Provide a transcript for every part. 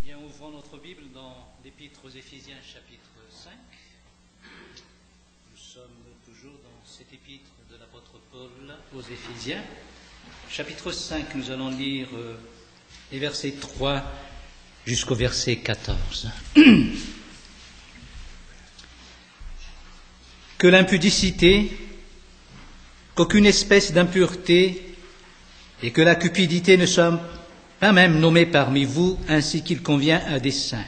Bien, ouvrons notre Bible dans l'Épître aux Éphésiens, chapitre 5. Nous sommes toujours dans cette épître de l'apôtre Paul aux Éphésiens. Chapitre 5, nous allons lire les versets 3 jusqu'au verset 14. Que l'impudicité, qu'aucune espèce d'impureté et que la cupidité ne soient pas même nommés parmi vous, ainsi qu'il convient à des saints.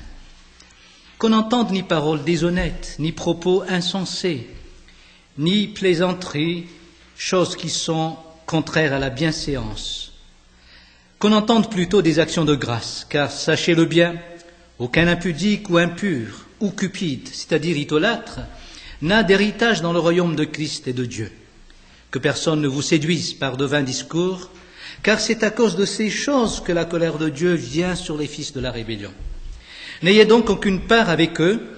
Qu'on n'entende ni paroles déshonnêtes, ni propos insensés, ni plaisanteries, choses qui sont contraires à la bienséance. Qu'on entende plutôt des actions de grâce, car sachez-le bien, aucun impudique ou impur, ou cupide, c'est-à-dire idolâtre, n'a d'héritage dans le royaume de Christ et de Dieu. Que personne ne vous séduise par de vains discours, car c'est à cause de ces choses que la colère de Dieu vient sur les fils de la rébellion. N'ayez donc aucune part avec eux.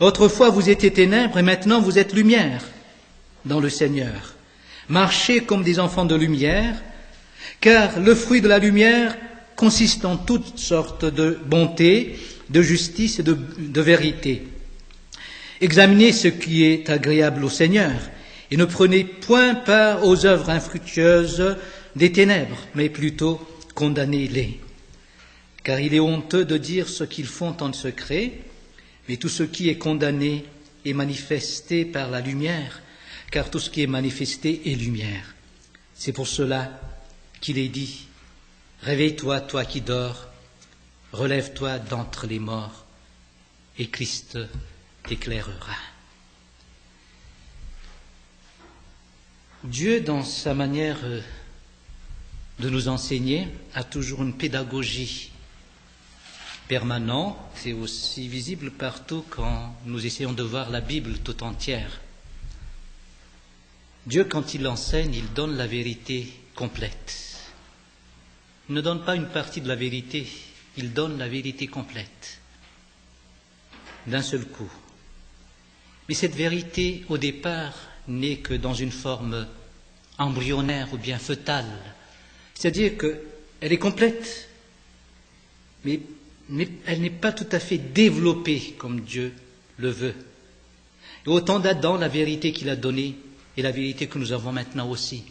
Autrefois vous étiez ténèbres et maintenant vous êtes lumière dans le Seigneur. Marchez comme des enfants de lumière, car le fruit de la lumière consiste en toutes sortes de bonté, de justice et de vérité. Examinez ce qui est agréable au Seigneur et ne prenez point part aux œuvres infructueuses des ténèbres, mais plutôt condamnez-les. Car il est honteux de dire ce qu'ils font en secret, mais tout ce qui est condamné est manifesté par la lumière, car tout ce qui est manifesté est lumière. C'est pour cela qu'il est dit, réveille-toi, toi qui dors, relève-toi d'entre les morts, et Christ t'éclairera. Dieu, dans sa manière de nous enseigner, a toujours une pédagogie permanente. C'est aussi visible partout quand nous essayons de voir la Bible tout entière. Dieu, quand il enseigne, il donne la vérité complète. Il ne donne pas une partie de la vérité, il donne la vérité complète, d'un seul coup. Mais cette vérité, au départ, n'est que dans une forme embryonnaire ou bien fœtale. C'est-à-dire qu'elle est complète, mais elle n'est pas tout à fait développée comme Dieu le veut. Et au temps d'Adam, la vérité qu'il a donnée est la vérité que nous avons maintenant aussi.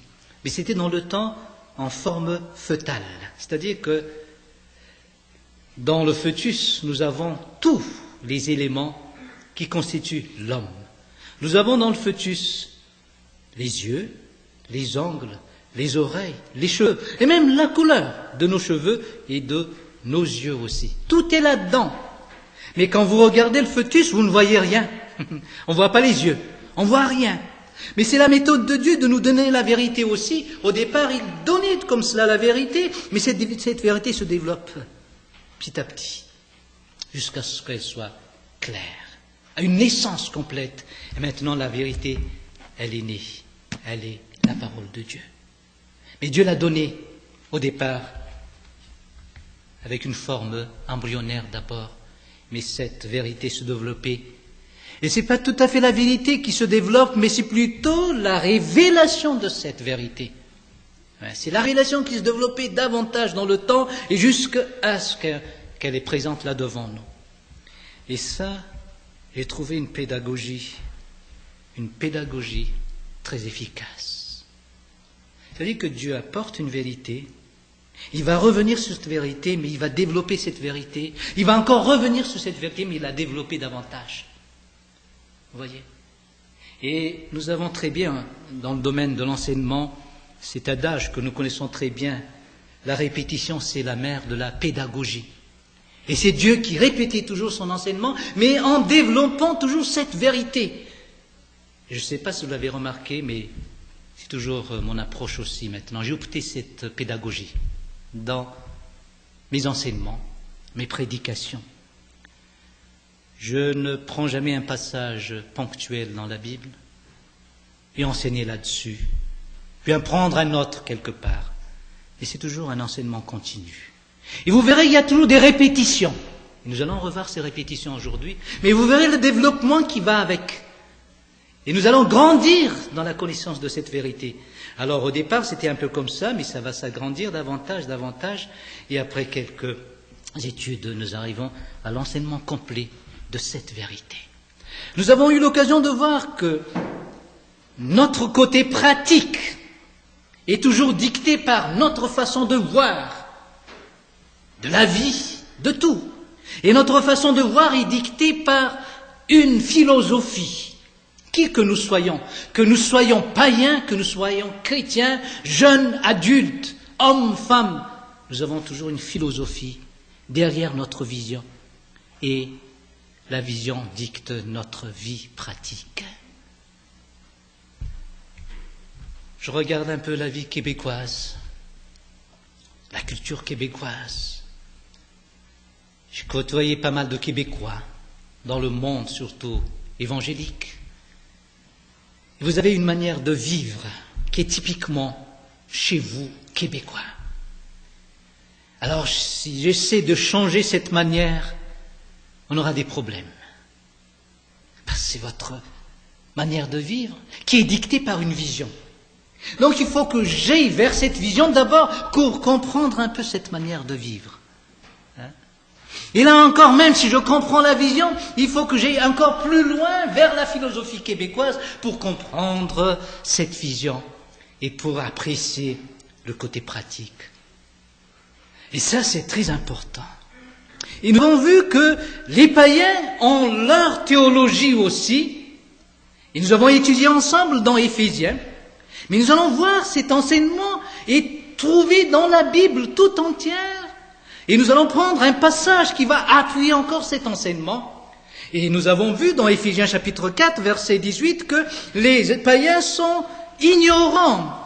Mais c'était dans le temps en forme fœtale. C'est-à-dire que dans le fœtus, nous avons tous les éléments qui constituent l'homme. Nous avons dans le fœtus les yeux, les ongles, les oreilles, les cheveux, et même la couleur de nos cheveux et de nos yeux aussi. Tout est là-dedans. Mais quand vous regardez le fœtus, vous ne voyez rien. On ne voit pas les yeux, on ne voit rien. Mais c'est la méthode de Dieu de nous donner la vérité aussi. Au départ, il donnait comme cela la vérité, mais cette vérité se développe petit à petit, jusqu'à ce qu'elle soit claire, à une naissance complète. Et maintenant, la vérité, elle est née. Elle est la parole de Dieu. Mais Dieu l'a donnée au départ avec une forme embryonnaire d'abord, mais cette vérité se développait. Et ce n'est pas tout à fait la vérité qui se développe, mais c'est plutôt la révélation de cette vérité. C'est la révélation qui se développait davantage dans le temps et jusqu'à ce qu'elle est présente là devant nous. Et ça, j'ai trouvé une pédagogie très efficace. C'est-à-dire que Dieu apporte une vérité, il va revenir sur cette vérité, mais il va développer cette vérité, il va encore revenir sur cette vérité, mais il la développer davantage. Vous voyez ? Et nous avons très bien, dans le domaine de l'enseignement, cet adage que nous connaissons très bien, la répétition, c'est la mère de la pédagogie. Et c'est Dieu qui répétait toujours son enseignement, mais en développant toujours cette vérité. Je ne sais pas si vous l'avez remarqué, mais c'est toujours mon approche aussi maintenant. J'ai opté cette pédagogie dans mes enseignements, mes prédications. Je ne prends jamais un passage ponctuel dans la Bible et enseigner là-dessus, puis en prendre un autre quelque part. Et c'est toujours un enseignement continu. Et vous verrez, il y a toujours des répétitions. Et nous allons revoir ces répétitions aujourd'hui, mais vous verrez le développement qui va avec. Et nous allons grandir dans la connaissance de cette vérité. Alors au départ, c'était un peu comme ça, mais ça va s'agrandir davantage, et après quelques études, nous arrivons à l'enseignement complet de cette vérité. Nous avons eu l'occasion de voir que notre côté pratique est toujours dicté par notre façon de voir de la vie, de tout. Et notre façon de voir est dictée par une philosophie. Qui que nous soyons païens, que nous soyons chrétiens, jeunes, adultes, hommes, femmes, nous avons toujours une philosophie derrière notre vision. Et la vision dicte notre vie pratique. Je regarde un peu la vie québécoise, la culture québécoise. J'ai côtoyé pas mal de Québécois, dans le monde surtout évangélique. Vous avez une manière de vivre qui est typiquement chez vous, Québécois. Alors, si j'essaie de changer cette manière, on aura des problèmes. Parce que c'est votre manière de vivre qui est dictée par une vision. Donc, il faut que j'aille vers cette vision d'abord pour comprendre un peu cette manière de vivre. Et là encore, même si je comprends la vision, il faut que j'aille encore plus loin vers la philosophie québécoise pour comprendre cette vision et pour apprécier le côté pratique. Et ça, c'est très important. Et nous avons vu que les païens ont leur théologie aussi. Et nous avons étudié ensemble dans Éphésiens. Mais nous allons voir cet enseignement est trouvé dans la Bible tout entière. Et nous allons prendre un passage qui va appuyer encore cet enseignement. Et nous avons vu dans Éphésiens chapitre 4, verset 18, que les païens sont ignorants,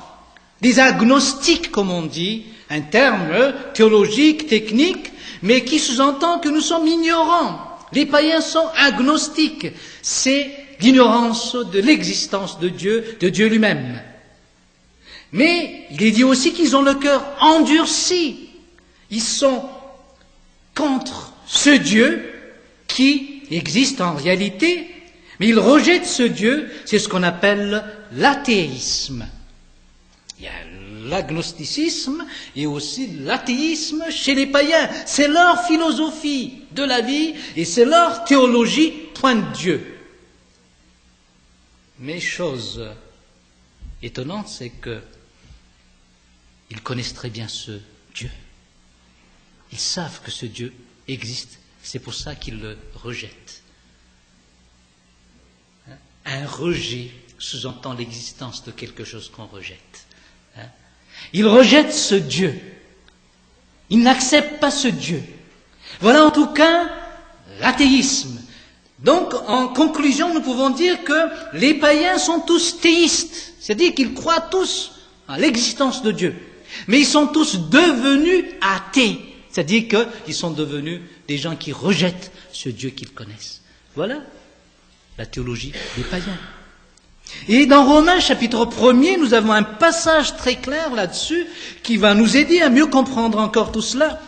des agnostiques, comme on dit, un terme théologique, technique, mais qui sous-entend que nous sommes ignorants. Les païens sont agnostiques. C'est l'ignorance de l'existence de Dieu lui-même. Mais il est dit aussi qu'ils ont le cœur endurci. Ils sont contre ce Dieu qui existe en réalité, mais ils rejettent ce Dieu, c'est ce qu'on appelle l'athéisme. Il y a l'agnosticisme et aussi l'athéisme chez les païens. C'est leur philosophie de la vie et c'est leur théologie, point de Dieu. Mais chose étonnante, c'est que ils connaissent très bien ce Dieu. Ils savent que ce Dieu existe, c'est pour ça qu'ils le rejettent. Un rejet sous-entend l'existence de quelque chose qu'on rejette. Ils rejettent ce Dieu. Ils n'acceptent pas ce Dieu. Voilà en tout cas l'athéisme. Donc, en conclusion, nous pouvons dire que les païens sont tous théistes, c'est-à-dire qu'ils croient tous à l'existence de Dieu. Mais ils sont tous devenus athées. C'est-à-dire qu'ils sont devenus des gens qui rejettent ce Dieu qu'ils connaissent. Voilà la théologie des païens. Et dans Romains chapitre 1er, nous avons un passage très clair là-dessus qui va nous aider à mieux comprendre encore tout cela.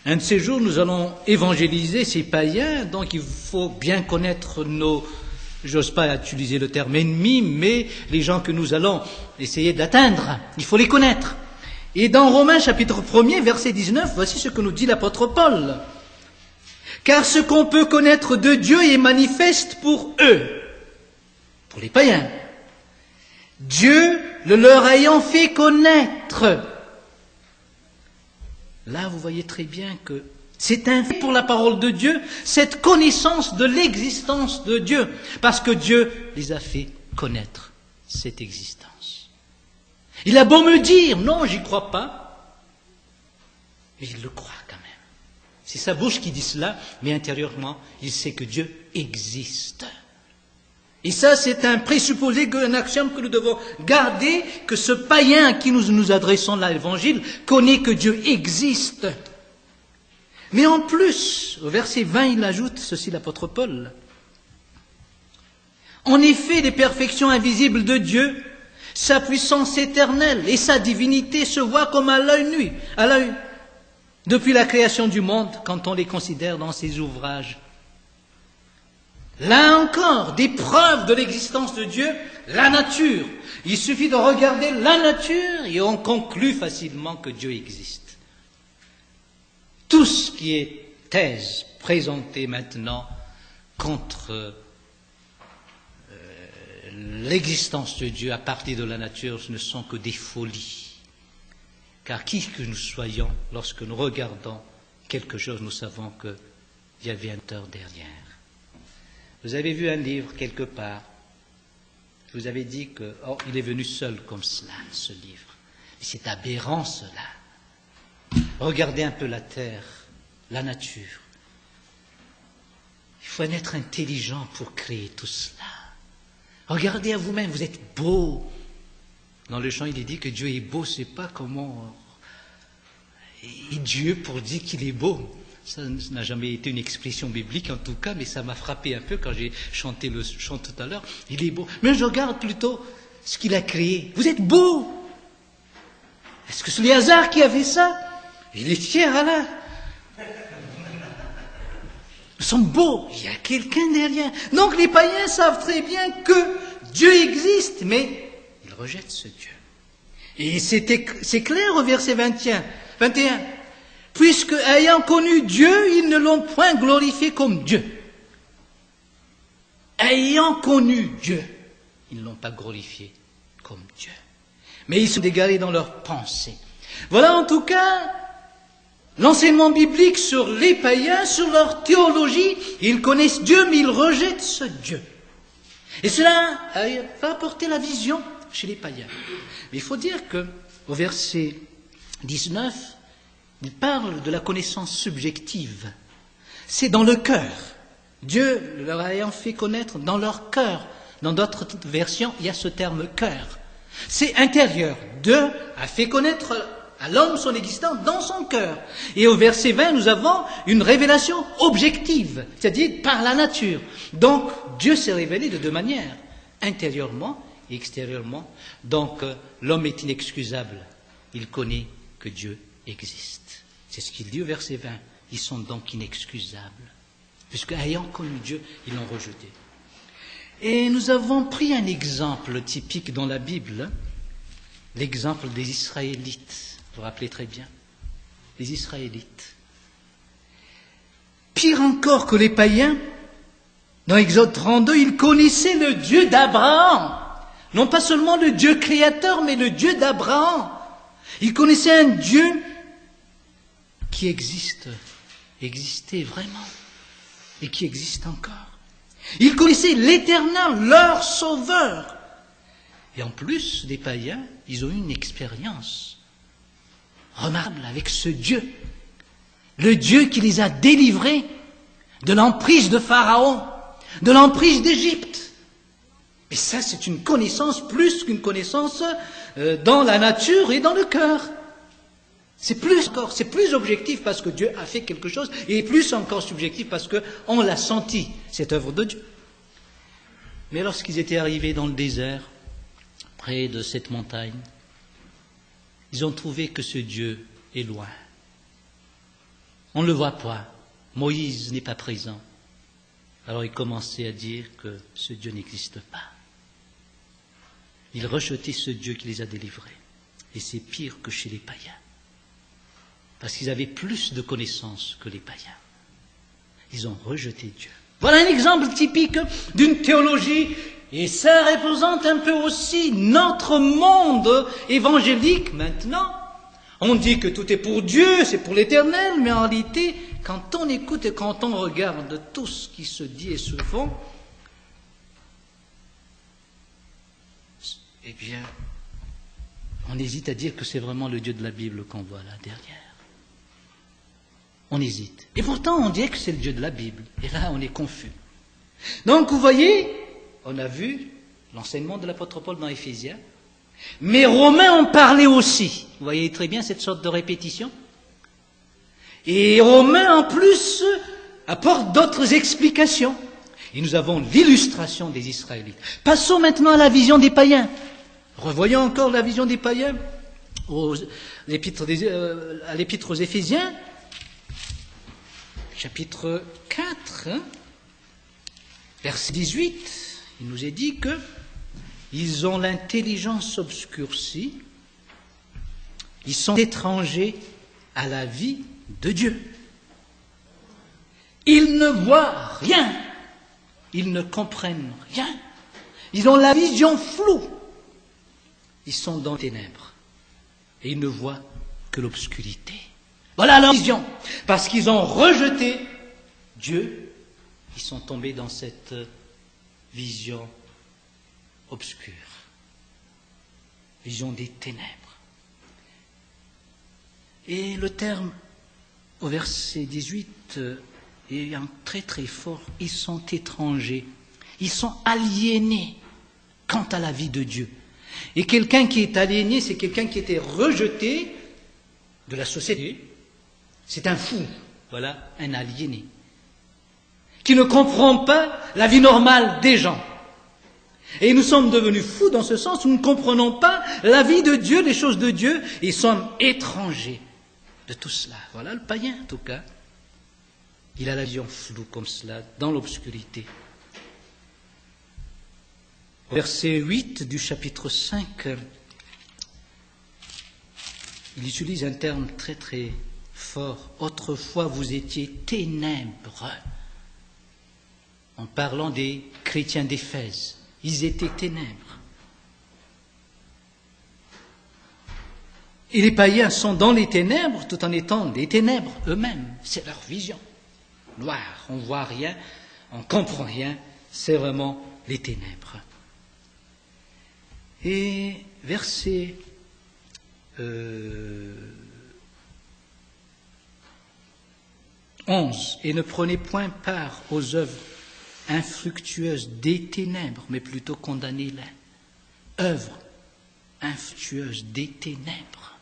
Un de ces jours, nous allons évangéliser ces païens, donc il faut bien connaître j'ose pas utiliser le terme ennemis, mais les gens que nous allons essayer d'atteindre, il faut les connaître. Et dans Romains chapitre 1er, verset 19, voici ce que nous dit l'apôtre Paul. Car ce qu'on peut connaître de Dieu est manifeste pour eux, pour les païens. Dieu le leur ayant fait connaître. Là, vous voyez très bien que c'est un fait pour la parole de Dieu, cette connaissance de l'existence de Dieu, parce que Dieu les a fait connaître cette existence. Il a beau me dire, non, j'y crois pas, mais il le croit quand même. C'est sa bouche qui dit cela, mais intérieurement, il sait que Dieu existe. Et ça, c'est un présupposé, un axiome que nous devons garder, que ce païen à qui nous nous adressons là, l'évangile, connaît que Dieu existe. Mais en plus, au verset 20, il ajoute ceci, l'apôtre Paul. En effet, les perfections invisibles de Dieu, sa puissance éternelle et sa divinité se voient comme à l'œil nu, depuis la création du monde, quand on les considère dans ses ouvrages. Là encore, des preuves de l'existence de Dieu, la nature. Il suffit de regarder la nature et on conclut facilement que Dieu existe. tout ce qui est thèse présentée maintenant contre l'existence de Dieu à partir de la nature, ce ne sont que des folies. Car qui que nous soyons, lorsque nous regardons quelque chose, nous savons qu'il y avait un tort derrière. Vous avez vu un livre quelque part, je vous avais dit que, il est venu seul comme cela, ce livre. Mais c'est aberrant cela. Regardez un peu la terre, la nature. Il faut être intelligent pour créer tout cela. Regardez à vous-même, vous êtes beau. Dans le chant, il est dit que Dieu est beau, c'est pas comment... Et Dieu pour dire qu'il est beau. Ça n'a jamais été une expression biblique en tout cas, mais ça m'a frappé un peu quand j'ai chanté le chant tout à l'heure. Il est beau. Mais je regarde plutôt ce qu'il a créé. Vous êtes beau. Est-ce que c'est le hasard qui a fait ça? Il est fier, Alain. Nous sommes beaux. Il y a quelqu'un derrière. Donc les païens savent très bien que Dieu existe, mais ils rejettent ce Dieu. Et c'est clair au verset 21. Puisque, ayant connu Dieu, ils ne l'ont point glorifié comme Dieu. Ayant connu Dieu, ils ne l'ont pas glorifié comme Dieu. Mais ils sont égarés dans leurs pensées. Voilà en tout cas l'enseignement biblique sur les païens, sur leur théologie. Ils connaissent Dieu, mais ils rejettent ce Dieu. Et cela va apporter la vision chez les païens. Mais il faut dire qu'au verset 19, il parle de la connaissance subjective. C'est dans le cœur. Dieu leur ayant fait connaître dans leur cœur. Dans d'autres versions, il y a ce terme cœur. C'est intérieur. Dieu a fait connaître à l'homme son existence dans son cœur. Et au verset 20, nous avons une révélation objective, c'est-à-dire par la nature. Donc, Dieu s'est révélé de deux manières, intérieurement et extérieurement. Donc, l'homme est inexcusable. Il connaît que Dieu existe. C'est ce qu'il dit au verset 20. Ils sont donc inexcusables, puisque ayant connu Dieu, ils l'ont rejeté. Et nous avons pris un exemple typique dans la Bible, l'exemple des Israélites. Vous vous rappelez très bien, les Israélites. Pire encore que les païens, dans Exode 32, ils connaissaient le Dieu d'Abraham. Non pas seulement le Dieu créateur, mais le Dieu d'Abraham. Ils connaissaient un Dieu qui existait vraiment, et qui existe encore. Ils connaissaient l'Éternel, leur Sauveur. Et en plus des païens, ils ont eu une expérience remarquable avec ce Dieu. Le Dieu qui les a délivrés de l'emprise de Pharaon, de l'emprise d'Égypte. Et ça, c'est une connaissance plus qu'une connaissance dans la nature et dans le cœur. C'est plus objectif parce que Dieu a fait quelque chose, et plus encore subjectif parce qu'on l'a senti, cette œuvre de Dieu. Mais lorsqu'ils étaient arrivés dans le désert, près de cette montagne, ils ont trouvé que ce Dieu est loin. On ne le voit pas. Moïse n'est pas présent. Alors ils commençaient à dire que ce Dieu n'existe pas. Ils rejetaient ce Dieu qui les a délivrés. Et c'est pire que chez les païens. Parce qu'ils avaient plus de connaissances que les païens. Ils ont rejeté Dieu. Voilà un exemple typique d'une théologie, et ça représente un peu aussi notre monde évangélique maintenant. On dit que tout est pour Dieu, c'est pour l'Éternel, mais en réalité, quand on écoute et quand on regarde tout ce qui se dit et se fait, eh bien, on hésite à dire que c'est vraiment le Dieu de la Bible qu'on voit là derrière. On hésite. Et pourtant, on dit que c'est le Dieu de la Bible. Et là, on est confus. Donc, vous voyez, on a vu l'enseignement de l'apôtre Paul dans Éphésiens. Mais Romains en parlaient aussi. Vous voyez très bien cette sorte de répétition. Et Romains, en plus, apportent d'autres explications. Et nous avons l'illustration des Israélites. Passons maintenant à la vision des païens. Revoyons encore la vision des païens à l'épître aux Éphésiens. Chapitre 4, verset 18, il nous est dit que ils ont l'intelligence obscurcie, ils sont étrangers à la vie de Dieu. Ils ne voient rien. Ils ne comprennent rien. Ils ont la vision floue. Ils sont dans les ténèbres. Et ils ne voient que l'obscurité. Voilà leur vision. Parce qu'ils ont rejeté Dieu, ils sont tombés dans cette vision obscure. Vision des ténèbres. Et le terme au verset 18 est un très très fort. Ils sont étrangers. Ils sont aliénés quant à la vie de Dieu. Et quelqu'un qui est aliéné, c'est quelqu'un qui était rejeté de la société. C'est un fou, voilà, un aliéné. Qui ne comprend pas la vie normale des gens. Et nous sommes devenus fous dans ce sens où nous ne comprenons pas la vie de Dieu, les choses de Dieu, et sommes étrangers de tout cela. Voilà le païen en tout cas. Il a la vision floue comme cela, dans l'obscurité. Verset 8 du chapitre 5, il utilise un terme très très fort. Autrefois vous étiez ténèbres. En parlant des chrétiens d'Éphèse, ils étaient ténèbres. Et les païens sont dans les ténèbres tout en étant des ténèbres eux-mêmes. C'est leur vision. Noir, on ne voit rien, on ne comprend rien, c'est vraiment les ténèbres. Et verset 11, et ne prenez point part aux œuvres infructueuses des ténèbres, mais plutôt condamnez-les. Œuvres infructueuses des ténèbres.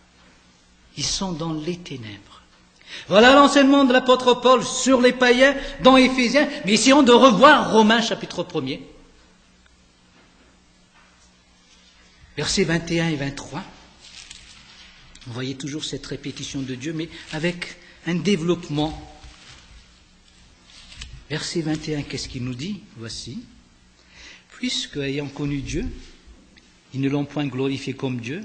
Ils sont dans les ténèbres. Voilà l'enseignement de l'apôtre Paul sur les païens dans Éphésiens, mais essayons de revoir Romains chapitre 1er. Versets 21 et 23. Vous voyez toujours cette répétition de Dieu, mais avec un développement. Verset 21, qu'est-ce qu'il nous dit? Voici. Puisque, ayant connu Dieu, ils ne l'ont point glorifié comme Dieu,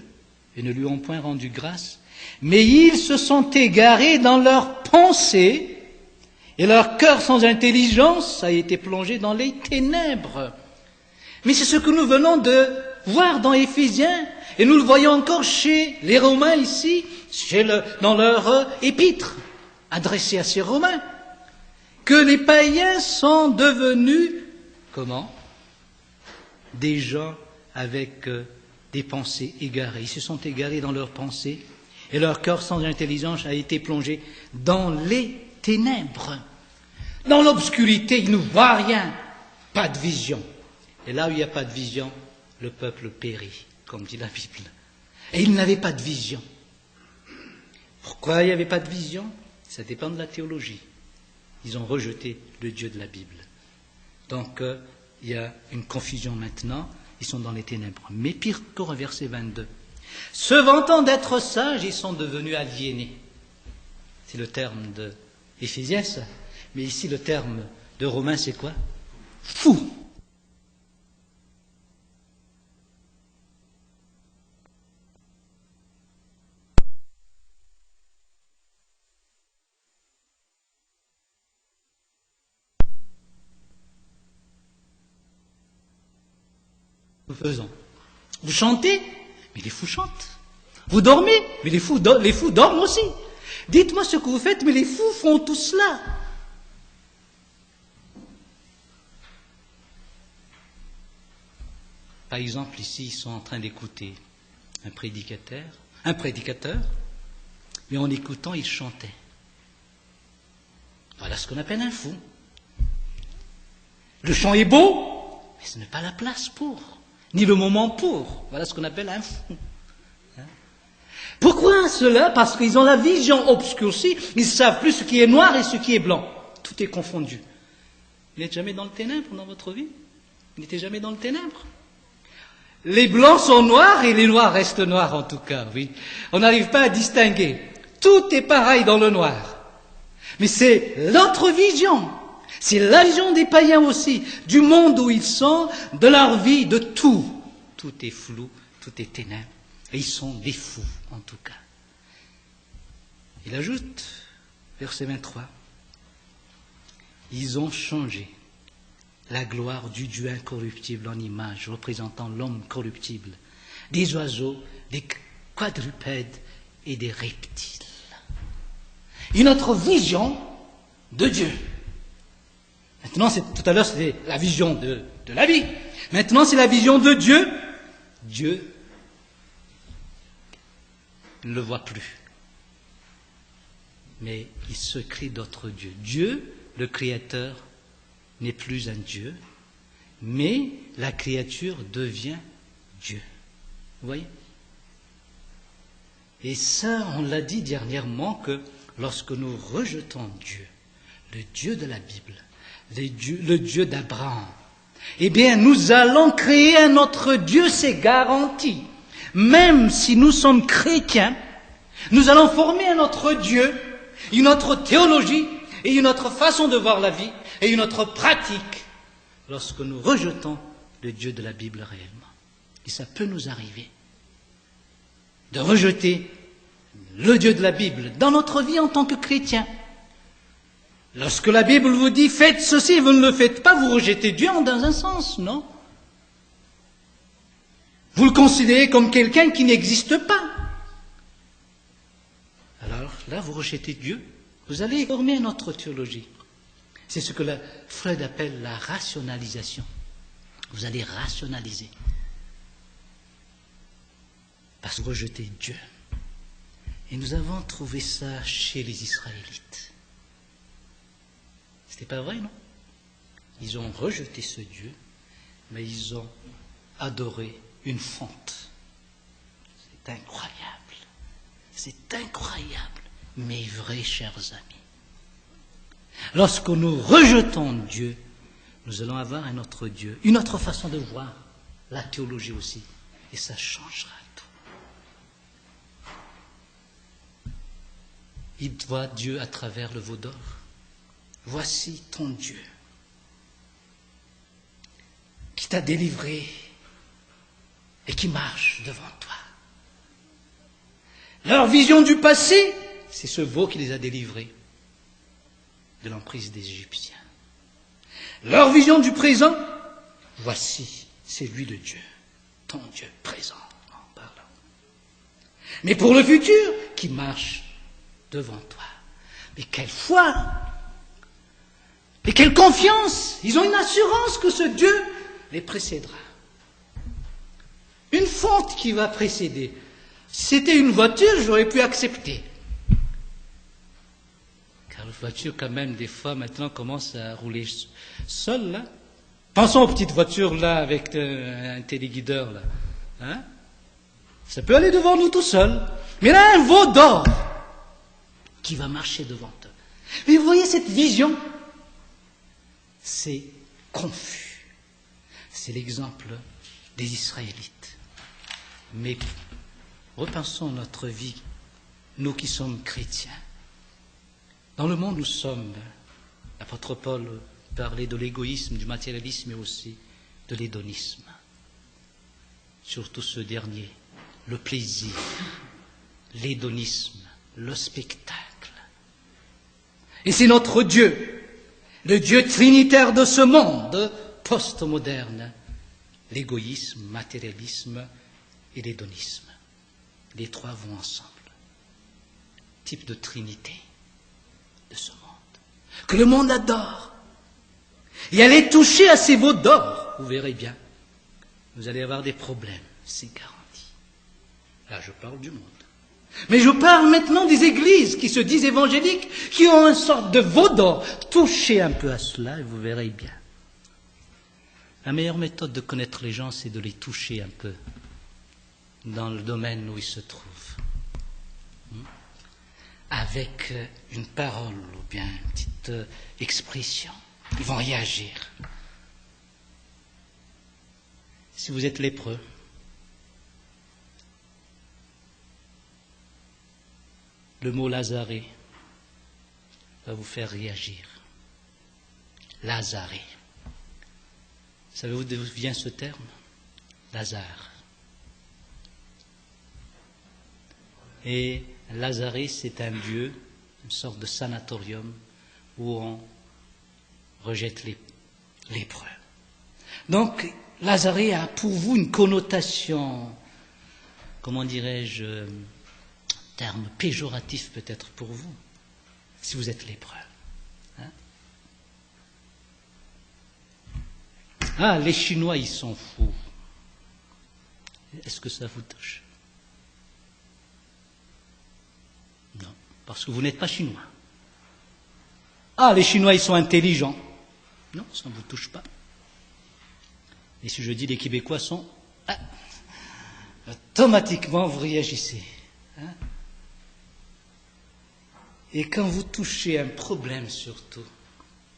et ne lui ont point rendu grâce, mais ils se sont égarés dans leurs pensées, et leur cœur sans intelligence a été plongé dans les ténèbres. Mais c'est ce que nous venons de voir dans Éphésiens, et nous le voyons encore chez les Romains ici, dans leur épître, adressée à ces Romains, que les païens sont devenus, comment? Des gens avec des pensées égarées. Ils se sont égarés dans leurs pensées, et leur cœur sans intelligence a été plongé dans les ténèbres. Dans l'obscurité, ils ne voient rien, pas de vision. Et là où il n'y a pas de vision, le peuple périt, comme dit la Bible. Et ils n'avaient pas de vision. Pourquoi il n'y avait pas de vision? Ça dépend de la théologie. Ils ont rejeté le Dieu de la Bible. Donc, il y a une confusion maintenant. Ils sont dans les ténèbres. Mais pire qu'au verset 22. Se vantant d'être sages, ils sont devenus aliénés. C'est le terme de Éphésiens, ça. Mais ici, le terme de Romains, c'est quoi? Fou. Nous faisons. Vous chantez, mais les fous chantent. Vous dormez, mais les fous dorment aussi. Dites-moi ce que vous faites, mais les fous font tout cela. Par exemple, ici, ils sont en train d'écouter un prédicateur, mais en écoutant, il chantait. Voilà ce qu'on appelle un fou. Le chant est beau, mais ce n'est pas la place pour, ni le moment pour. Voilà ce qu'on appelle un fou. Pourquoi cela? Parce qu'ils ont la vision obscurcie, ils ne savent plus ce qui est noir et ce qui est blanc. Tout est confondu. Vous n'êtes jamais dans le ténèbre dans votre vie? Vous n'êtes jamais dans le ténèbre? Les blancs sont noirs et les noirs restent noirs en tout cas, oui. On n'arrive pas à distinguer. Tout est pareil dans le noir. Mais c'est notre vision. C'est la vision des païens aussi, du monde où ils sont, de leur vie, de tout. Tout est flou, tout est ténèbres. Et ils sont des fous, en tout cas. Il ajoute, verset 23, Ils ont changé la gloire du Dieu incorruptible en image représentant l'homme corruptible, des oiseaux, des quadrupèdes et des reptiles. Une autre vision de Dieu. Maintenant, tout à l'heure, c'était la vision de la vie. Maintenant, c'est la vision de Dieu. Dieu ne le voit plus. Mais il se crée d'autres dieux. Dieu, le Créateur, n'est plus un Dieu, mais la créature devient Dieu. Vous voyez? Et ça, on l'a dit dernièrement, que lorsque nous rejetons Dieu, le Dieu de la Bible, le Dieu d'Abraham, eh bien, nous allons créer un autre Dieu, c'est garanti. Même si nous sommes chrétiens, nous allons former un autre Dieu, une autre théologie et une autre façon de voir la vie et une autre pratique lorsque nous rejetons le Dieu de la Bible réellement. Et ça peut nous arriver de rejeter le Dieu de la Bible dans notre vie en tant que chrétien. Lorsque la Bible vous dit « faites ceci », vous ne le faites pas, vous rejetez Dieu dans un sens, non? Vous le considérez comme quelqu'un qui n'existe pas. Alors là, vous rejetez Dieu, vous allez former une autre théologie. C'est ce que Freud appelle la rationalisation. Vous allez rationaliser. Parce que vous rejetez Dieu. Et nous avons trouvé ça chez les Israélites. C'était pas vrai, non? Ils ont rejeté ce Dieu, mais ils ont adoré une fonte. C'est incroyable. C'est incroyable, mais vrai, chers amis. Lorsque nous rejetons Dieu, nous allons avoir un autre Dieu, une autre façon de voir la théologie aussi, et ça changera tout. Il voit Dieu à travers le veau d'or. Voici ton Dieu qui t'a délivré et qui marche devant toi. Leur vision du passé, c'est ce veau qui les a délivrés de l'emprise des Égyptiens. Leur vision du présent, voici, c'est lui le Dieu, ton Dieu présent en parlant. Mais pour le futur, qui marche devant toi. Mais quelle foi! Et quelle confiance! Ils ont une assurance que ce Dieu les précédera. Une fonte qui va précéder. Si c'était une voiture, j'aurais pu accepter. Car la voiture, quand même, des fois, maintenant, commence à rouler seule, là. Pensons aux petites voitures, là, avec un téléguideur, là. Hein? Ça peut aller devant nous tout seul. Mais là, un veau d'or qui va marcher devant eux. Mais vous voyez cette vision? C'est confus. C'est l'exemple des Israélites. Mais repensons notre vie, nous qui sommes chrétiens. Dans le monde, nous sommes, l'apôtre Paul parlait de l'égoïsme, du matérialisme et aussi de l'hédonisme. Surtout ce dernier, le plaisir, l'hédonisme, le spectacle. Et c'est notre Dieu, le Dieu trinitaire de ce monde post-moderne, l'égoïsme, le matérialisme et l'hédonisme. Les trois vont ensemble. Type de trinité de ce monde, que le monde adore. Et allez toucher à ces veaux d'or, vous verrez bien, vous allez avoir des problèmes, c'est garanti. Là, je parle du monde. Mais je parle maintenant des églises qui se disent évangéliques, qui ont une sorte de veau d'or. Touchez un peu à cela et vous verrez bien. La meilleure méthode de connaître les gens, c'est de les toucher un peu dans le domaine où ils se trouvent. Avec une parole ou bien une petite expression. Ils vont réagir. Si vous êtes lépreux, le mot Lazaré va vous faire réagir. Lazaré. Savez-vous d'où vient ce terme? Lazare. Et Lazaré, c'est un lieu, une sorte de sanatorium, où on rejette lépreux. Donc, Lazare a pour vous une connotation, comment dirais-je, terme péjoratif peut-être pour vous, si vous êtes lépreux. Hein? Ah, les Chinois, ils sont fous. Est-ce que ça vous touche? Non, parce que vous n'êtes pas chinois. Ah, les Chinois, ils sont intelligents. Non, ça ne vous touche pas. Et si je dis les Québécois sont... Ah, automatiquement, vous réagissez. Hein? Et quand vous touchez un problème surtout,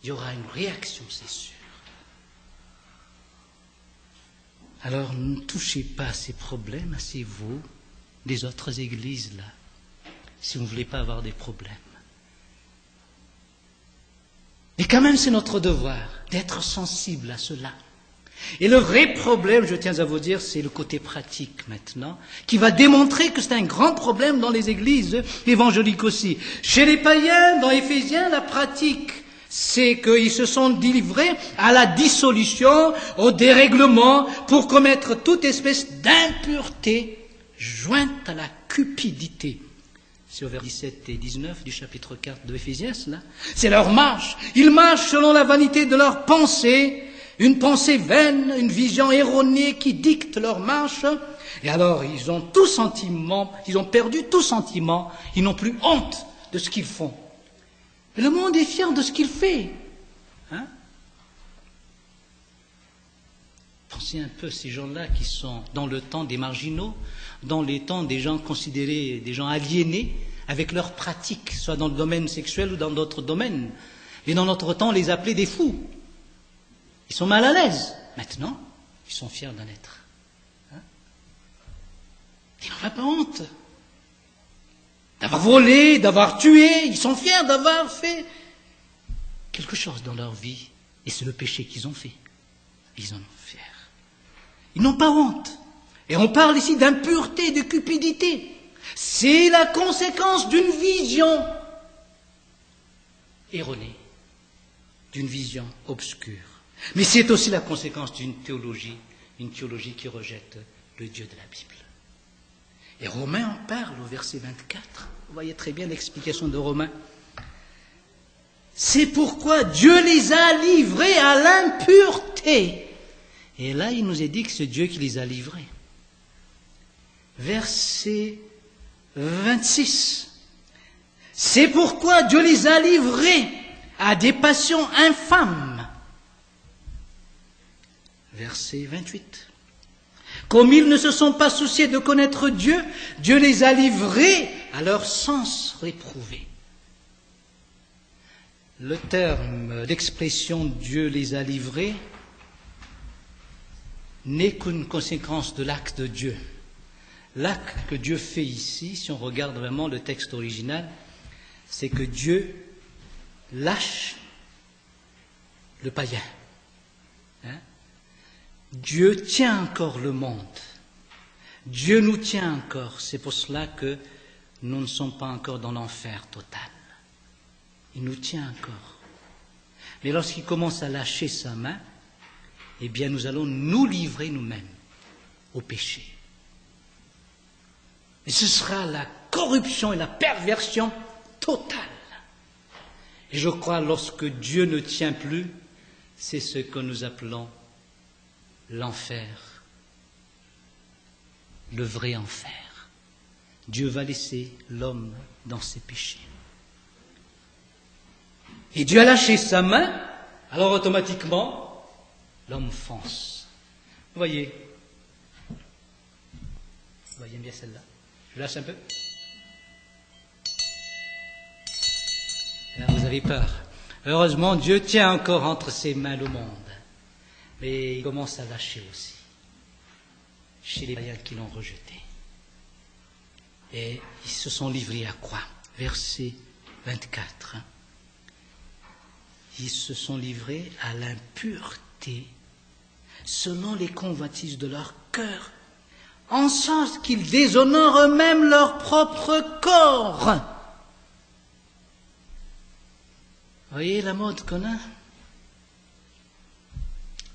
il y aura une réaction, c'est sûr. Alors ne touchez pas à ces problèmes, asseyez-vous des autres églises là, si vous ne voulez pas avoir des problèmes. Mais quand même, c'est notre devoir d'être sensible à cela. Et le vrai problème, je tiens à vous dire, c'est le côté pratique maintenant, qui va démontrer que c'est un grand problème dans les églises évangéliques aussi. Chez les païens, dans Éphésiens, la pratique, c'est qu'ils se sont livrés à la dissolution, au dérèglement, pour commettre toute espèce d'impureté jointe à la cupidité. C'est au vers 17 et 19 du chapitre 4 de Éphésiens, là. C'est leur marche. Ils marchent selon la vanité de leur pensée, une pensée vaine, une vision erronée qui dicte leur marche. Et alors, ils ont tout sentiment, ils ont perdu tout sentiment, ils n'ont plus honte de ce qu'ils font. Et le monde est fier de ce qu'il fait. Hein? Pensez un peu ces gens-là qui sont dans le temps des marginaux, dans les temps des gens considérés, des gens aliénés, avec leurs pratiques, soit dans le domaine sexuel ou dans d'autres domaines. Et dans notre temps, on les appelait des fous. Ils sont mal à l'aise. Maintenant, ils sont fiers d'en être. Hein? Ils n'en ont pas honte. D'avoir volé, d'avoir tué, ils sont fiers d'avoir fait quelque chose dans leur vie. Et c'est le péché qu'ils ont fait. Ils en ont fiers. Ils n'ont pas honte. Et on parle ici d'impureté, de cupidité. C'est la conséquence d'une vision erronée, d'une vision obscure. Mais c'est aussi la conséquence d'une théologie, une théologie qui rejette le Dieu de la Bible. Et Romains en parle au verset 24. Vous voyez très bien l'explication de Romains. C'est pourquoi Dieu les a livrés à l'impureté. Et là, il nous est dit que c'est Dieu qui les a livrés. Verset 26. C'est pourquoi Dieu les a livrés à des passions infâmes. Verset 28. Comme ils ne se sont pas souciés de connaître Dieu, Dieu les a livrés à leur sens réprouvé. Le terme d'expression Dieu les a livrés n'est qu'une conséquence de l'acte de Dieu. L'acte que Dieu fait ici, si on regarde vraiment le texte original, c'est que Dieu lâche le païen. Hein? Dieu tient encore le monde. Dieu nous tient encore. C'est pour cela que nous ne sommes pas encore dans l'enfer total. Il nous tient encore. Mais lorsqu'il commence à lâcher sa main, eh bien nous allons nous livrer nous-mêmes au péché. Et ce sera la corruption et la perversion totale. Et je crois lorsque Dieu ne tient plus, c'est ce que nous appelons l'enfer, le vrai enfer. Dieu va laisser l'homme dans ses péchés. Et Dieu a lâché sa main, alors automatiquement, l'homme fonce. Vous voyez bien celle-là. Je lâche un peu. Là, vous avez peur. Heureusement, Dieu tient encore entre ses mains le monde. Mais il commence à lâcher aussi. Chez les païens qui l'ont rejeté. Et ils se sont livrés à quoi? Verset 24. Ils se sont livrés à l'impureté selon les convoitises de leur cœur, en sorte qu'ils déshonorent eux-mêmes leur propre corps. Vous voyez la mode qu'on a?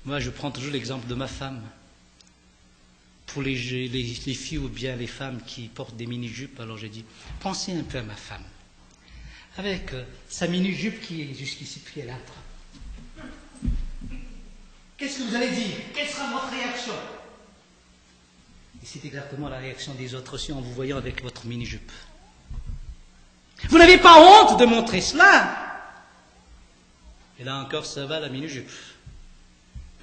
Moi, je prends toujours l'exemple de ma femme. Pour les filles ou bien les femmes qui portent des mini-jupes, alors j'ai dit, pensez un peu à ma femme. Avec sa mini-jupe qui est jusqu'ici, puis elle attrape. Qu'est-ce que vous allez dire? Quelle sera votre réaction? Et c'est exactement la réaction des autres aussi en vous voyant avec votre mini-jupe. Vous n'avez pas honte de montrer cela? Et là encore, ça va la mini-jupe.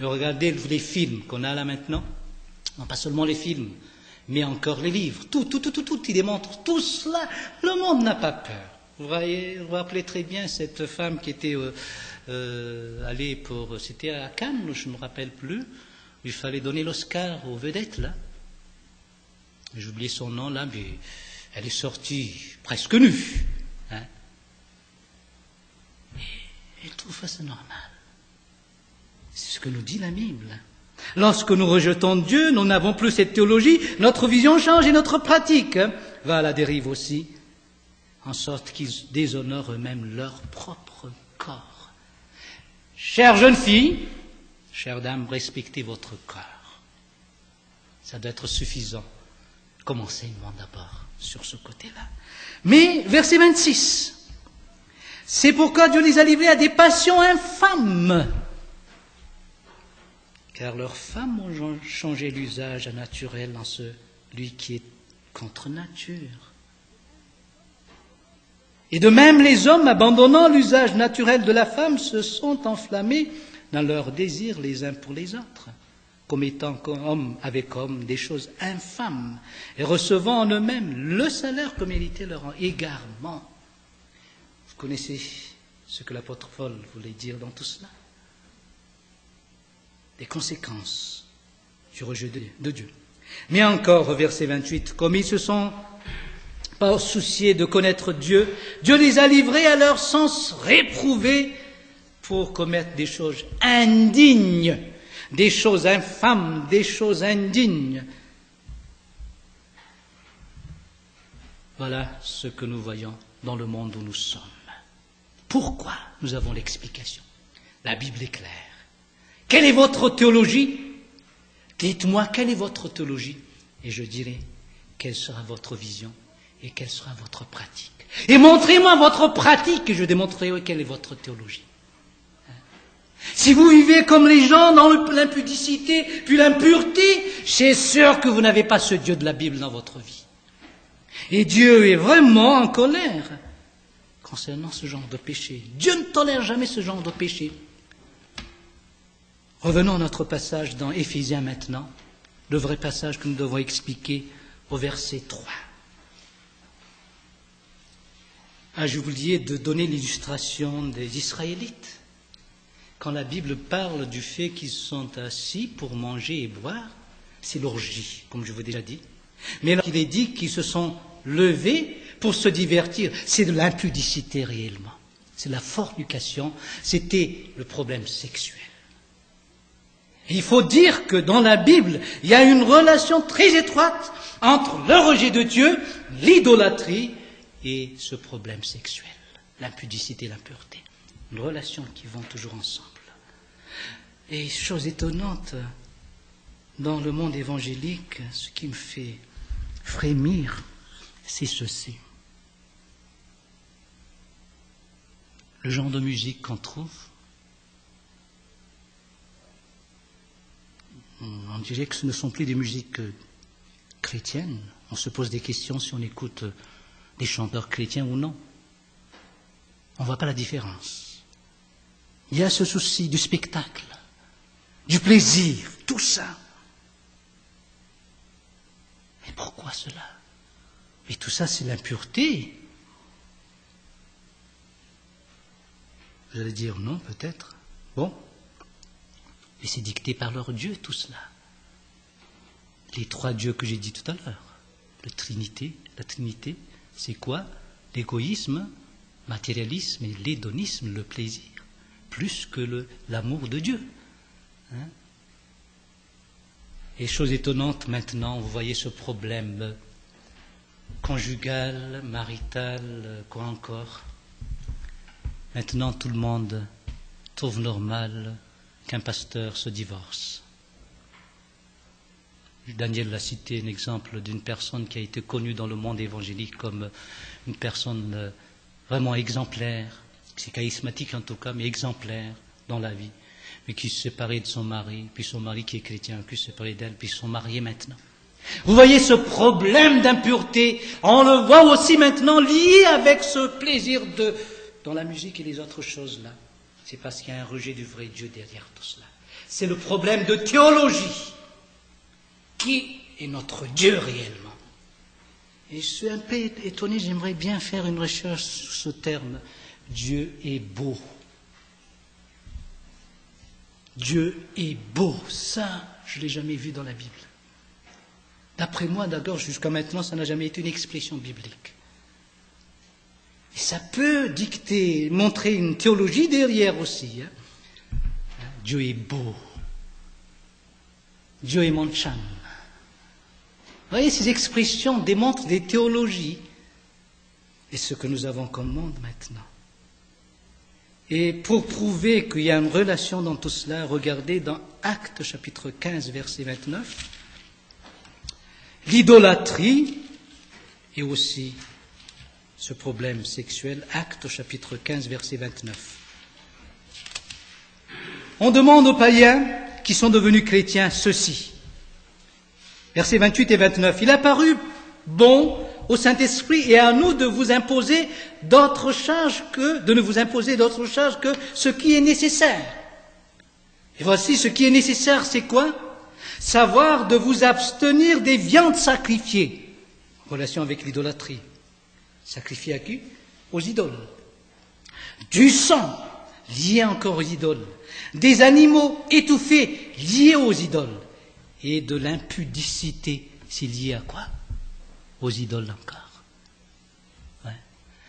Mais regardez les films qu'on a là maintenant. Non, pas seulement les films, mais encore les livres. Tout, ils démontrent tout cela. Le monde n'a pas peur. Vous voyez, vous vous rappelez très bien cette femme qui était allée pour... C'était à Cannes, je ne me rappelle plus. Il fallait donner l'Oscar aux vedettes, là. J'ai oublié son nom, là, mais elle est sortie presque nue. Hein. Et elle trouve ça normal. C'est ce que nous dit la Bible. Lorsque nous rejetons Dieu, nous n'avons plus cette théologie, notre vision change et notre pratique va à la dérive aussi, en sorte qu'ils déshonorent eux-mêmes leur propre corps. Chère jeune fille, chère dame, respectez votre corps. Ça doit être suffisant comme enseignement d'abord sur ce côté-là. Mais, verset 26, c'est pourquoi Dieu les a livrés à des passions infâmes. Car leurs femmes ont changé l'usage naturel en celui qui est contre nature. Et de même, les hommes, abandonnant l'usage naturel de la femme, se sont enflammés dans leurs désirs les uns pour les autres, commettant homme avec homme des choses infâmes, et recevant en eux-mêmes le salaire que méritait leur égarement. Vous connaissez ce que l'apôtre Paul voulait dire dans tout cela? Les conséquences du rejet de Dieu. Mais encore, verset 28, comme ils se sont pas souciés de connaître Dieu, Dieu les a livrés à leur sens réprouvé pour commettre des choses indignes, des choses infâmes, des choses indignes. Voilà ce que nous voyons dans le monde où nous sommes. Pourquoi? Nous avons l'explication. La Bible est claire. Quelle est votre théologie? Dites-moi, quelle est votre théologie? Et je dirai, quelle sera votre vision et quelle sera votre pratique? Et montrez-moi votre pratique et je démontrerai quelle est votre théologie. Si vous vivez comme les gens dans l'impudicité puis l'impureté, c'est sûr que vous n'avez pas ce Dieu de la Bible dans votre vie. Et Dieu est vraiment en colère concernant ce genre de péché. Dieu ne tolère jamais ce genre de péché. Revenons à notre passage dans Éphésiens maintenant, le vrai passage que nous devons expliquer au verset 3. J'ai oublié de donner l'illustration des Israélites. Quand la Bible parle du fait qu'ils sont assis pour manger et boire, c'est l'orgie, comme je vous ai déjà dit. Mais lorsqu'il est dit qu'ils se sont levés pour se divertir, c'est de l'impudicité réellement. C'est la fornication, c'était le problème sexuel. Il faut dire que dans la Bible, il y a une relation très étroite entre le rejet de Dieu, l'idolâtrie et ce problème sexuel, l'impudicité et l'impureté. Une relation qui vont toujours ensemble. Et chose étonnante, dans le monde évangélique, ce qui me fait frémir, c'est ceci. Le genre de musique qu'on trouve, on dirait que ce ne sont plus des musiques chrétiennes. On se pose des questions si on écoute des chanteurs chrétiens ou non. On ne voit pas la différence. Il y a ce souci du spectacle, du plaisir, tout ça. Mais pourquoi cela? Et tout ça, c'est l'impureté. Vous allez dire non, peut-être. Bon. Et c'est dicté par leur Dieu, tout cela. Les trois dieux que j'ai dit tout à l'heure. La Trinité, c'est quoi? L'égoïsme, matérialisme et l'hédonisme, le plaisir, plus que l'amour de Dieu. Hein? Et chose étonnante maintenant, vous voyez ce problème conjugal, marital, quoi encore. Maintenant, tout le monde trouve normal qu'un pasteur se divorce. Daniel a cité un exemple d'une personne qui a été connue dans le monde évangélique comme une personne vraiment exemplaire, c'est charismatique en tout cas, mais exemplaire dans la vie, mais qui se séparait de son mari, puis son mari qui est chrétien, qui se séparait d'elle, puis ils sont mariés maintenant. Vous voyez ce problème d'impureté, on le voit aussi maintenant lié avec ce plaisir dans la musique et les autres choses là. C'est parce qu'il y a un rejet du vrai Dieu derrière tout cela. C'est le problème de théologie. Qui est notre Dieu réellement? Et je suis un peu étonné, j'aimerais bien faire une recherche sur ce terme. Dieu est beau. Dieu est beau. Ça, je ne l'ai jamais vu dans la Bible. D'après moi, d'accord, jusqu'à maintenant, ça n'a jamais été une expression biblique. Et ça peut dicter, montrer une théologie derrière aussi. Hein. Dieu est beau. Dieu est mon chan. Vous voyez, ces expressions démontrent des théologies. Et ce que nous avons comme monde maintenant. Et pour prouver qu'il y a une relation dans tout cela, regardez dans Actes chapitre 15, verset 29. L'idolâtrie et aussi ce problème sexuel, Actes chapitre 15, verset 29. On demande aux païens qui sont devenus chrétiens ceci. Versets 28 et 29. Il a paru bon au Saint-Esprit et à nous de vous imposer d'autres charges de ne vous imposer d'autres charges que ce qui est nécessaire. Et voici ce qui est nécessaire, c'est quoi? Savoir de vous abstenir des viandes sacrifiées, en relation avec l'idolâtrie. Sacrifiées à qui? Aux idoles. Du sang, lié encore aux idoles. Des animaux étouffés, liés aux idoles. Et de l'impudicité, c'est lié à quoi? Aux idoles encore. Ouais.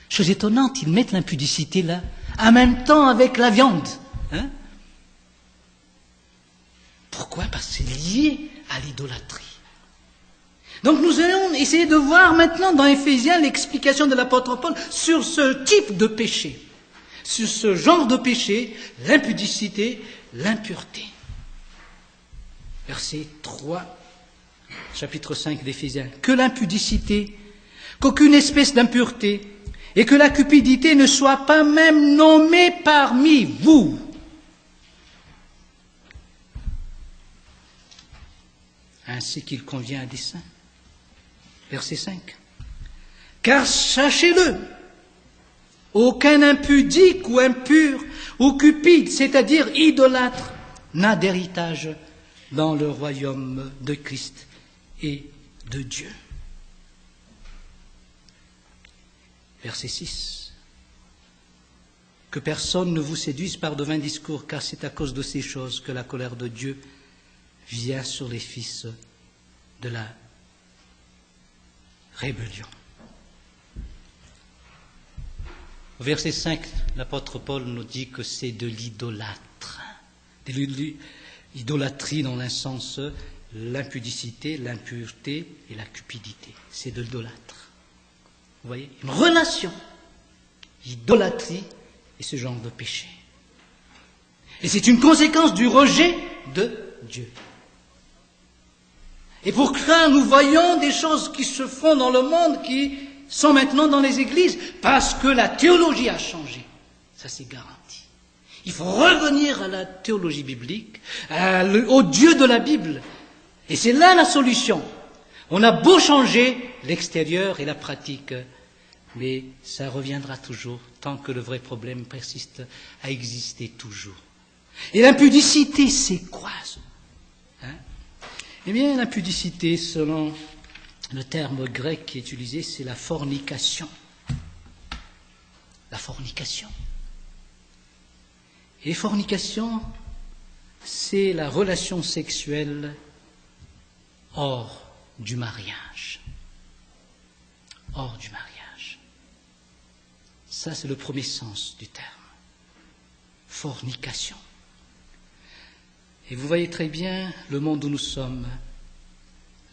Chose étonnante, ils mettent l'impudicité là, en même temps avec la viande. Hein? Pourquoi? Parce que c'est lié à l'idolâtrie. Donc nous allons essayer de voir maintenant dans Éphésiens l'explication de l'apôtre Paul sur ce type de péché, sur ce genre de péché, l'impudicité, l'impureté. Verset 3, chapitre 5 d'Éphésiens. Que l'impudicité, qu'aucune espèce d'impureté, et que la cupidité ne soit pas même nommée parmi vous. Ainsi qu'il convient à des saints. Verset 5. Car sachez-le, aucun impudique ou impur ou cupide, c'est-à-dire idolâtre, n'a d'héritage dans le royaume de Christ et de Dieu. Verset 6. Que personne ne vous séduise par de vains discours, car c'est à cause de ces choses que la colère de Dieu vient sur les fils de la rébellion. Au verset 5, l'apôtre Paul nous dit que c'est de l'idolâtre. De l'idolâtrie dans le sens l'impudicité, l'impureté et la cupidité. C'est de l'idolâtre. Vous voyez? Une relation. Idolâtrie et ce genre de péché. Et c'est une conséquence du rejet de Dieu. Et pour cela, nous voyons des choses qui se font dans le monde qui sont maintenant dans les églises parce que la théologie a changé. Ça, c'est garanti. Il faut revenir à la théologie biblique, au Dieu de la Bible. Et c'est là la solution. On a beau changer l'extérieur et la pratique, mais ça reviendra toujours tant que le vrai problème persiste à exister toujours. Et l'impudicité, c'est quoi ça? Eh bien, l'impudicité, selon le terme grec qui est utilisé, c'est la fornication. La fornication. Et fornication, c'est la relation sexuelle hors du mariage. Hors du mariage. Ça, c'est le premier sens du terme. Fornication. Et vous voyez très bien le monde où nous sommes.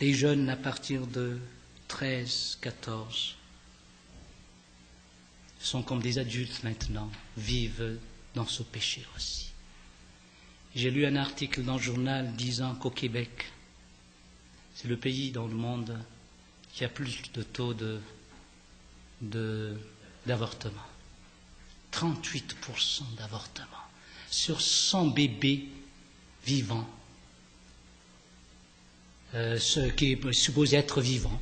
Les jeunes à partir de 13, 14 sont comme des adultes maintenant, vivent dans ce péché aussi. J'ai lu un article dans le journal disant qu'au Québec, c'est le pays dans le monde qui a plus de taux d'avortement. 38% d'avortement sur 100 bébés vivants, ce qui est supposé être vivant.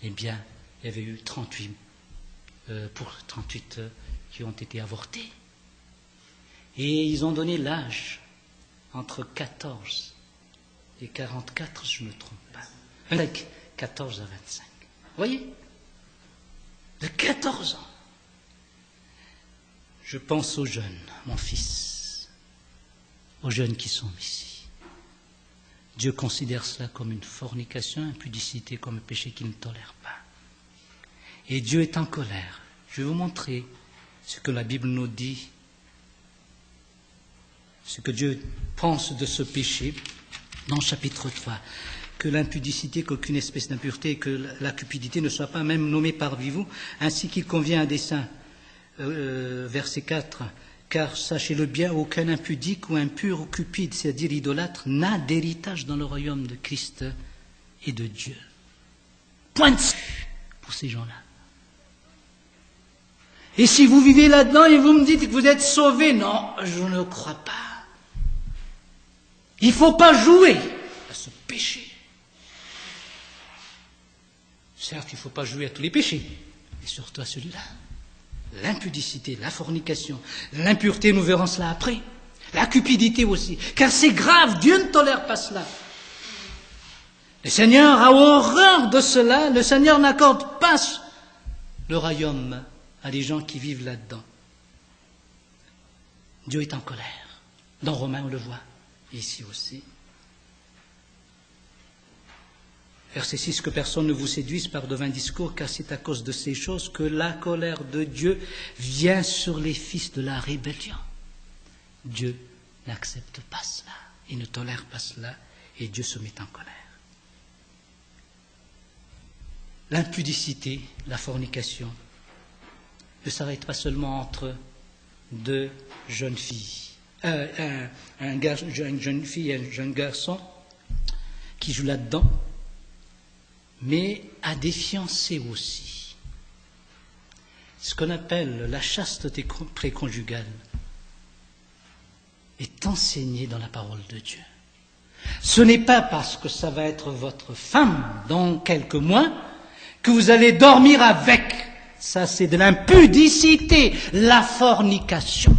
Eh bien, il y avait eu 38 qui ont été avortés. Et ils ont donné l'âge entre 14 et 44, je ne me trompe pas. 14 à 25. Vous voyez? De 14 ans. Je pense aux jeunes, mon fils, aux jeunes qui sont ici. Dieu considère cela comme une fornication, impudicité, comme un péché qu'il ne tolère pas. Et Dieu est en colère. Je vais vous montrer ce que la Bible nous dit, ce que Dieu pense de ce péché dans le chapitre 3. Que l'impudicité, qu'aucune espèce d'impureté et que la cupidité ne soit pas même nommée parmi vous, ainsi qu'il convient à des saints. Verset 4. Car sachez-le bien, aucun impudique ou impur ou cupide, c'est-à-dire idolâtre, n'a d'héritage dans le royaume de Christ et de Dieu. Point de vue pour ces gens-là. Et si vous vivez là-dedans et vous me dites que vous êtes sauvés, non, je ne crois pas. Il ne faut pas jouer à ce péché. Certes, il ne faut pas jouer à tous les péchés, mais surtout à celui-là. L'impudicité, la fornication, l'impureté, nous verrons cela après. La cupidité aussi, car c'est grave, Dieu ne tolère pas cela. Le Seigneur a horreur de cela, le Seigneur n'accorde pas le royaume à des gens qui vivent là-dedans. Dieu est en colère. Dans Romains, on le voit, ici aussi. Verset 6, que personne ne vous séduise par de vains discours, car c'est à cause de ces choses que la colère de Dieu vient sur les fils de la rébellion. Dieu n'accepte pas cela, il ne tolère pas cela, et Dieu se met en colère. L'impudicité, la fornication, ne s'arrête pas seulement entre deux jeunes filles, une jeune fille et un jeune garçon qui jouent là-dedans, mais à des fiancés aussi. Ce qu'on appelle la chasteté préconjugale est enseignée dans la parole de Dieu. Ce n'est pas parce que ça va être votre femme dans quelques mois que vous allez dormir avec. Ça, c'est de l'impudicité, la fornication.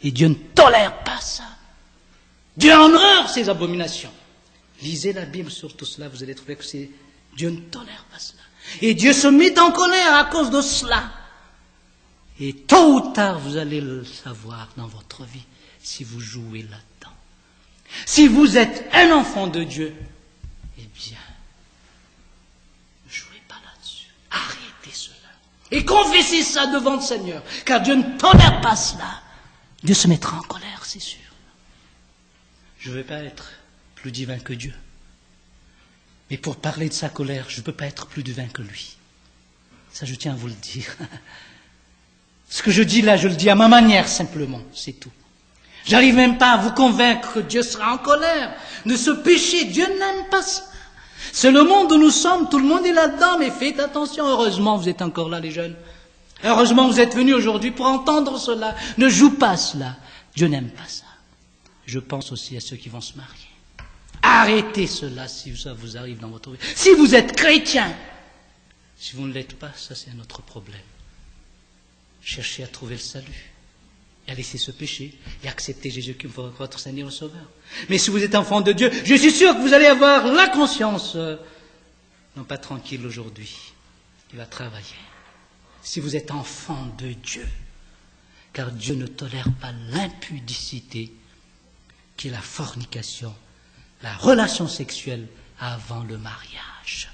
Et Dieu ne tolère pas ça. Dieu a horreur ces abominations. Lisez la Bible sur tout cela, vous allez trouver que Dieu ne tolère pas cela. Et Dieu se met en colère à cause de cela. Et tôt ou tard, vous allez le savoir dans votre vie, si vous jouez là-dedans. Si vous êtes un enfant de Dieu, eh bien, ne jouez pas là-dessus. Arrêtez cela. Et confessez ça devant le Seigneur, car Dieu ne tolère pas cela. Dieu se mettra en colère, c'est sûr. Je ne vais pas être plus divin que Dieu. Mais pour parler de sa colère, je ne peux pas être plus divin que lui. Ça, je tiens à vous le dire. Ce que je dis là, je le dis à ma manière simplement, c'est tout. J'arrive même pas à vous convaincre que Dieu sera en colère de ce péché. Dieu n'aime pas ça. C'est le monde où nous sommes, tout le monde est là-dedans, mais faites attention. Heureusement, vous êtes encore là, les jeunes. Heureusement, vous êtes venus aujourd'hui pour entendre cela. Ne joue pas à cela. Dieu n'aime pas ça. Je pense aussi à ceux qui vont se marier. Arrêtez cela si ça vous arrive dans votre vie. Si vous êtes chrétien, si vous ne l'êtes pas, ça c'est un autre problème. Cherchez à trouver le salut et à laisser ce péché et accepter Jésus comme votre Seigneur et Sauveur. Mais si vous êtes enfant de Dieu, je suis sûr que vous allez avoir la conscience, non pas tranquille aujourd'hui, qui va travailler. Si vous êtes enfant de Dieu, car Dieu ne tolère pas l'impudicité, qui est la fornication, la relation sexuelle avant le mariage,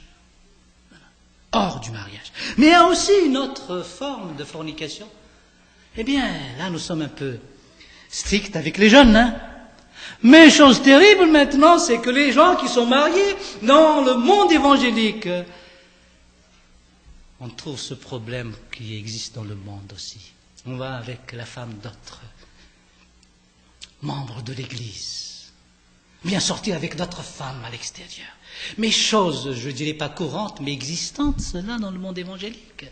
hors du mariage. Mais il y a aussi une autre forme de fornication. Eh bien, là, nous sommes un peu stricts avec les jeunes, hein. Mais chose terrible maintenant, c'est que les gens qui sont mariés dans le monde évangélique, on trouve ce problème qui existe dans le monde aussi. On va avec la femme d'autres. membre de l'Église, bien sortir avec d'autres femmes à l'extérieur. Mais chose, je ne dirais pas courante, mais existante, cela dans le monde évangélique.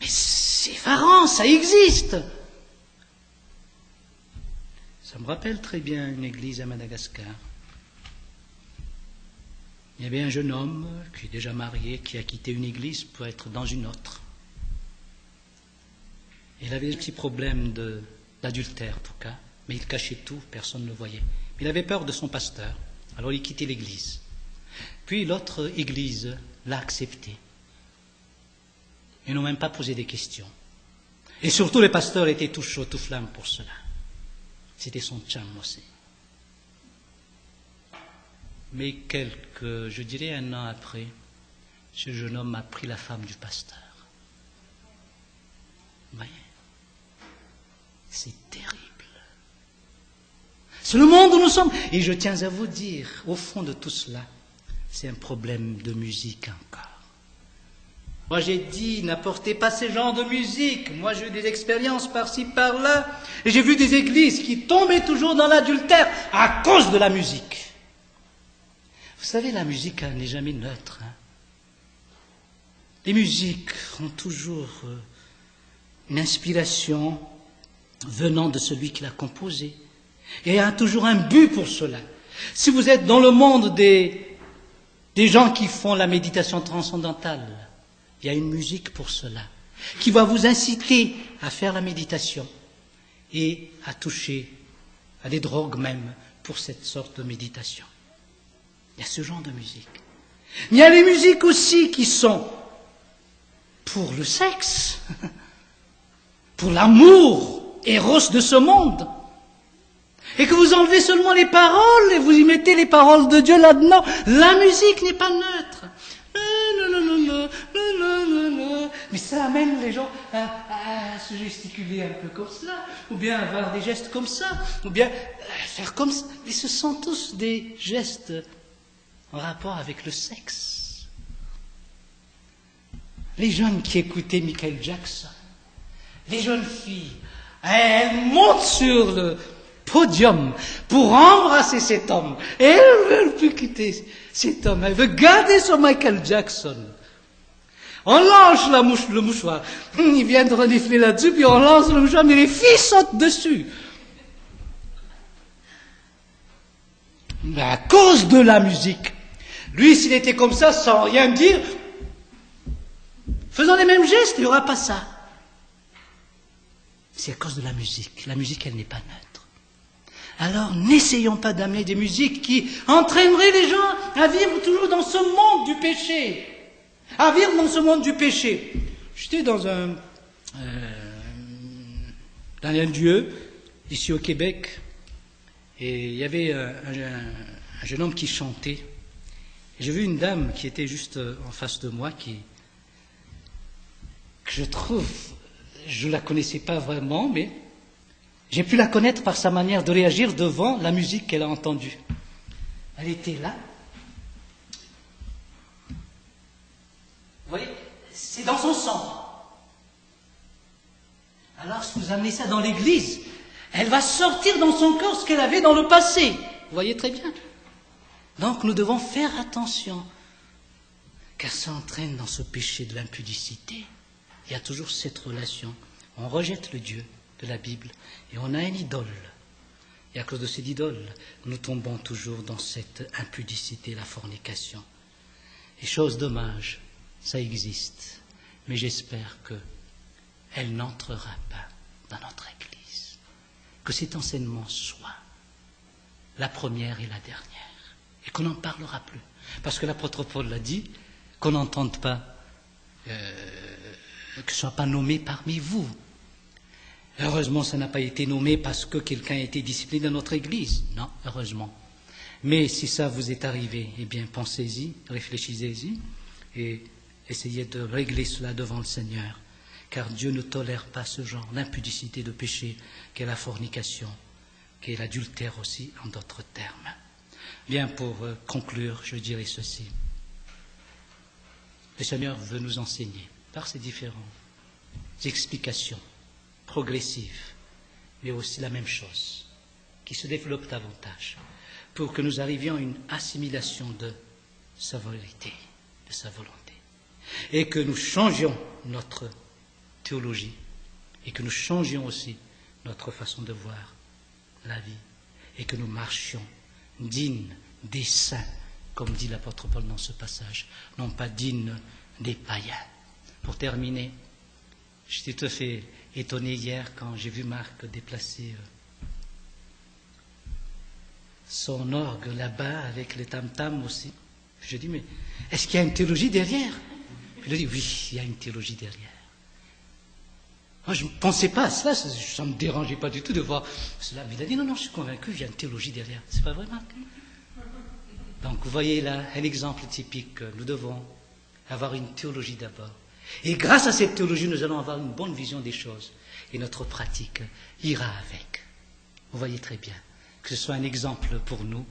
Mais c'est effarant, ça existe. Ça me rappelle très bien une église à Madagascar. Il y avait un jeune homme qui est déjà marié, qui a quitté une église pour être dans une autre. Il avait des petits problèmes d'adultère en tout cas, mais il cachait tout, personne ne le voyait. Il avait peur de son pasteur, alors il quittait l'église. Puis l'autre église l'a accepté. Ils n'ont même pas posé des questions. Et surtout les pasteurs étaient tout chauds, tout flammes pour cela. C'était son tcham aussi. Mais je dirais 1 an après, ce jeune homme a pris la femme du pasteur. Vous voyez, c'est terrible. C'est le monde où nous sommes. Et je tiens à vous dire, au fond de tout cela, c'est un problème de musique encore. Moi j'ai dit, n'apportez pas ce genre de musique. Moi j'ai eu des expériences par-ci, par-là. Et j'ai vu des églises qui tombaient toujours dans l'adultère à cause de la musique. Vous savez, la musique n'est jamais neutre. Les musiques ont toujours une inspiration venant de celui qui l'a composée. Et il y a toujours un but pour cela. Si vous êtes dans le monde des gens qui font la méditation transcendantale, il y a une musique pour cela, qui va vous inciter à faire la méditation et à toucher à des drogues même pour cette sorte de méditation. Il y a ce genre de musique. Il y a les musiques aussi qui sont pour le sexe, pour l'amour éros de ce monde. Et que vous enlevez seulement les paroles et vous y mettez les paroles de Dieu là-dedans. La musique n'est pas neutre. Mais ça amène les gens à se gesticuler un peu comme cela, ou bien avoir des gestes comme ça, ou bien faire comme ça. Mais ce sont tous des gestes en rapport avec le sexe. Les jeunes qui écoutaient Michael Jackson, les jeunes filles, elles montent sur le podium pour embrasser cet homme. Et elles ne veulent plus quitter cet homme. Elles veulent garder sur Michael Jackson. On lance le mouchoir. Il vient de renifler là-dessus, puis on lance le mouchoir, mais les filles sautent dessus. Mais à cause de la musique. Lui, s'il était comme ça, sans rien dire, faisant les mêmes gestes, il n'y aura pas ça. C'est à cause de la musique. La musique, elle n'est pas neutre. Alors, n'essayons pas d'amener des musiques qui entraîneraient les gens à vivre toujours dans ce monde du péché. À vivre dans ce monde du péché. J'étais dans un lieu, ici au Québec, et il y avait un jeune homme qui chantait. J'ai vu une dame qui était juste en face de moi, que je trouve, je ne la connaissais pas vraiment, mais j'ai pu la connaître par sa manière de réagir devant la musique qu'elle a entendue. Elle était là. Vous voyez, c'est dans son sang. Alors, si vous amenez ça dans l'église, elle va sortir dans son corps ce qu'elle avait dans le passé. Vous voyez très bien. Donc, nous devons faire attention, car ça entraîne dans ce péché de l'impudicité. Il y a toujours cette relation. On rejette le Dieu de la Bible et on a une idole. Et à cause de cette idole, nous tombons toujours dans cette impudicité, la fornication. Et chose dommage, ça existe, mais j'espère qu'elle n'entrera pas dans notre Église. Que cet enseignement soit la première et la dernière, et qu'on n'en parlera plus. Parce que l'apôtre Paul l'a dit, qu'on n'entende pas, que ce ne soit pas nommé parmi vous. Heureusement, ça n'a pas été nommé parce que quelqu'un a été discipliné dans notre Église. Non, heureusement. Mais si ça vous est arrivé, eh bien, pensez-y, réfléchissez-y, et essayez de régler cela devant le Seigneur, car Dieu ne tolère pas ce genre d'impudicité, de péché, qu'est la fornication, qu'est l'adultère aussi, en d'autres termes. Bien, pour conclure, je dirais ceci. Le Seigneur veut nous enseigner, par ces différentes explications progressives, mais aussi la même chose, qui se développe davantage, pour que nous arrivions à une assimilation de sa vérité, de sa volonté, et que nous changions notre théologie, et que nous changions aussi notre façon de voir la vie, et que nous marchions dignes des saints, comme dit l'apôtre Paul dans ce passage, non pas dignes des païens. Pour terminer, j'étais tout à fait étonné hier quand j'ai vu Marc déplacer son orgue là-bas avec les tam-tams aussi. Je dis, mais est-ce qu'il y a une théologie derrière? Il a dit, oui, il y a une théologie derrière. Moi, je ne pensais pas à cela, ça ne me dérangeait pas du tout de voir cela. Mais il a dit, non, je suis convaincu, il y a une théologie derrière. C'est pas vrai, Marc? Donc, vous voyez là un exemple typique. Nous devons avoir une théologie d'abord. Et grâce à cette théologie, nous allons avoir une bonne vision des choses. Et notre pratique ira avec. Vous voyez très bien que ce soit un exemple pour nous